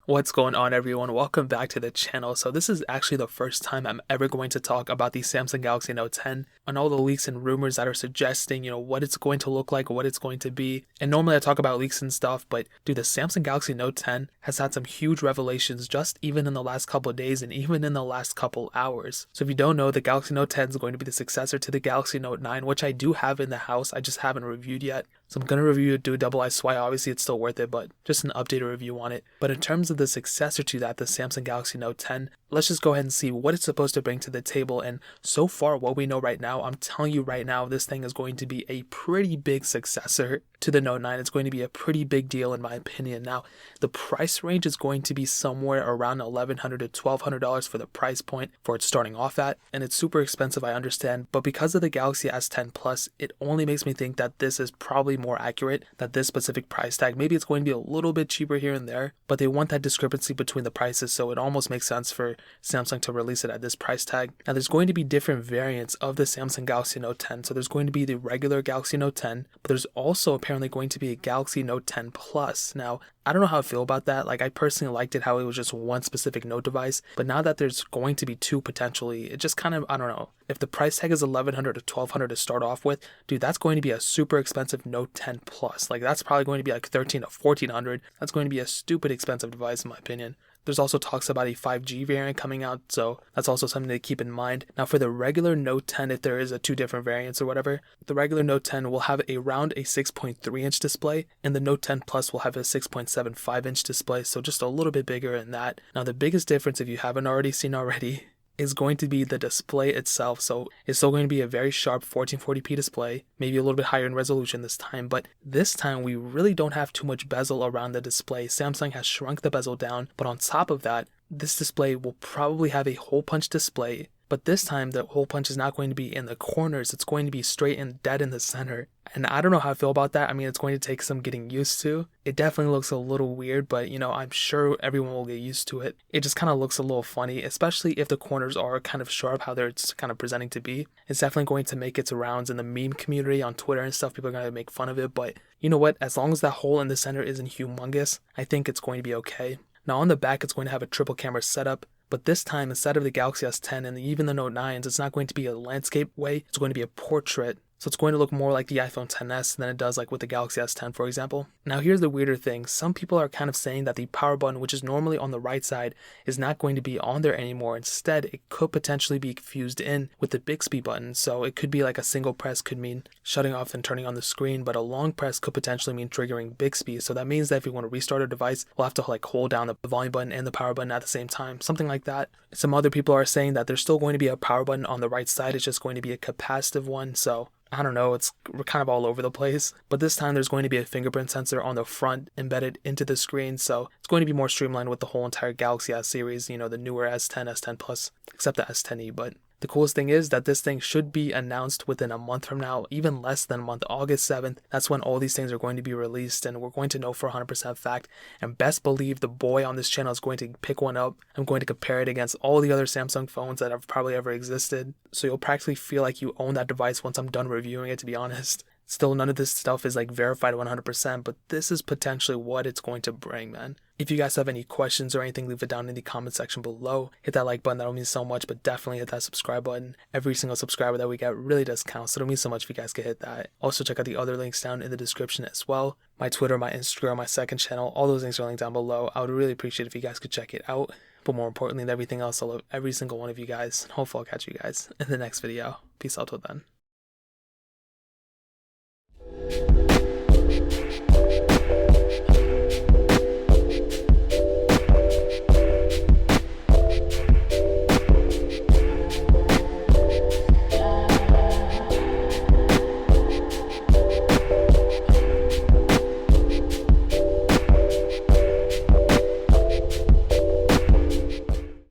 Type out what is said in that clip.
What's going on, everyone? Welcome back to the channel. So this is actually the first time I'm ever going to talk about the Samsung Galaxy Note 10 and all the leaks and rumors that are suggesting, what it's going to look like, what it's going to be. And normally I talk about leaks and stuff, but dude, the Samsung Galaxy Note 10 has had some huge revelations just even in the last couple of days and even in the last couple hours. So if you don't know, the Galaxy Note 10 is going to be the successor to the Galaxy Note 9, which I do have in the house. I just haven't reviewed yet. So I'm going to review it, do a double eye swipe. Obviously, it's still worth it, but just an updated review on it. But in terms of the successor to that, the Samsung Galaxy Note 10, let's just go ahead and see what it's supposed to bring to the table. And so far, what we know right now, I'm telling you right now, this thing is going to be a pretty big successor to the Note 9. It's going to be a pretty big deal in my opinion. Now, the price range is going to be somewhere around $1,100 to $1,200 for the price point for it starting off at. And it's super expensive, I understand. But because of the Galaxy S10 Plus, it only makes me think that this is probably more accurate, that this specific price tag, maybe it's going to be a little bit cheaper here and there, but they want that discrepancy between the prices, so it almost makes sense for Samsung to release it at this price tag. Now there's going to be different variants of the Samsung Galaxy Note 10. So there's going to be the regular Galaxy Note 10, but there's also apparently going to be a Galaxy Note 10 Plus. Now, I don't know how I feel about that. Like, I personally liked it how it was just one specific Note device, but now that there's going to be two potentially, it just kind of, I don't know. If the price tag is $1,100 to $1,200 to start off with, dude, that's going to be a super expensive Note 10 Plus. Like, that's probably going to be like $1,300 to $1,400. That's going to be a stupid expensive device in my opinion. There's also talks about a 5G variant coming out, so that's also something to keep in mind. Now for the regular Note 10, if there is two different variants or whatever, the regular Note 10 will have around a 6.3 inch display, and the Note 10 Plus will have a 6.75 inch display, so just a little bit bigger in that. Now the biggest difference, if you haven't already seen already, is going to be the display itself. So it's still going to be a very sharp 1440p display, maybe a little bit higher in resolution this time, but this time we really don't have too much bezel around the display. Samsung has shrunk the bezel down, but on top of that, this display will probably have a hole punch display, but this time the hole punch is not going to be in the corners, it's going to be straight and dead in the center. And I don't know how I feel about that. I mean, it's going to take some getting used to. It definitely looks a little weird, but I'm sure everyone will get used to it. It just kind of looks a little funny, especially if the corners are kind of sharp, how they're kind of presenting to be. It's definitely going to make its rounds in the meme community on Twitter and stuff. People are going to make fun of it, but you know what? As long as that hole in the center isn't humongous, I think it's going to be okay. Now on the back, it's going to have a triple camera setup, but this time, instead of the Galaxy S10 and even the Note 9s, it's not going to be a landscape way, it's going to be a portrait. So it's going to look more like the iPhone XS than it does like with the Galaxy S10, for example. Now here's the weirder thing. Some people are kind of saying that the power button, which is normally on the right side, is not going to be on there anymore. Instead, it could potentially be fused in with the Bixby button. So it could be like a single press could mean shutting off and turning on the screen, but a long press could potentially mean triggering Bixby. So that means that if you want to restart a device, we'll have to like hold down the volume button and the power button at the same time, something like that. Some other people are saying that there's still going to be a power button on the right side. It's just going to be a capacitive one. So I don't know, we're kind of all over the place, but this time there's going to be a fingerprint sensor on the front embedded into the screen, so it's going to be more streamlined with the whole entire Galaxy S series, the newer S10, S10 Plus, except the S10e, but the coolest thing is that this thing should be announced within a month from now, even less than a month, August 7th. That's when all these things are going to be released, and we're going to know for 100% fact. And best believe the boy on this channel is going to pick one up. I'm going to compare it against all the other Samsung phones that have probably ever existed. So you'll practically feel like you own that device once I'm done reviewing it, to be honest. Still, none of this stuff is like verified 100%, but this is potentially what it's going to bring, man. If you guys have any questions or anything, leave it down in the comment section below. Hit that like button, that'll mean so much, but definitely hit that subscribe button. Every single subscriber that we get really does count, so it'll mean so much if you guys could hit that. Also, check out the other links down in the description as well. My Twitter, my Instagram, my second channel, all those links are linked down below. I would really appreciate if you guys could check it out. But more importantly than everything else, I love every single one of you guys. And hopefully I'll catch you guys in the next video. Peace out till then.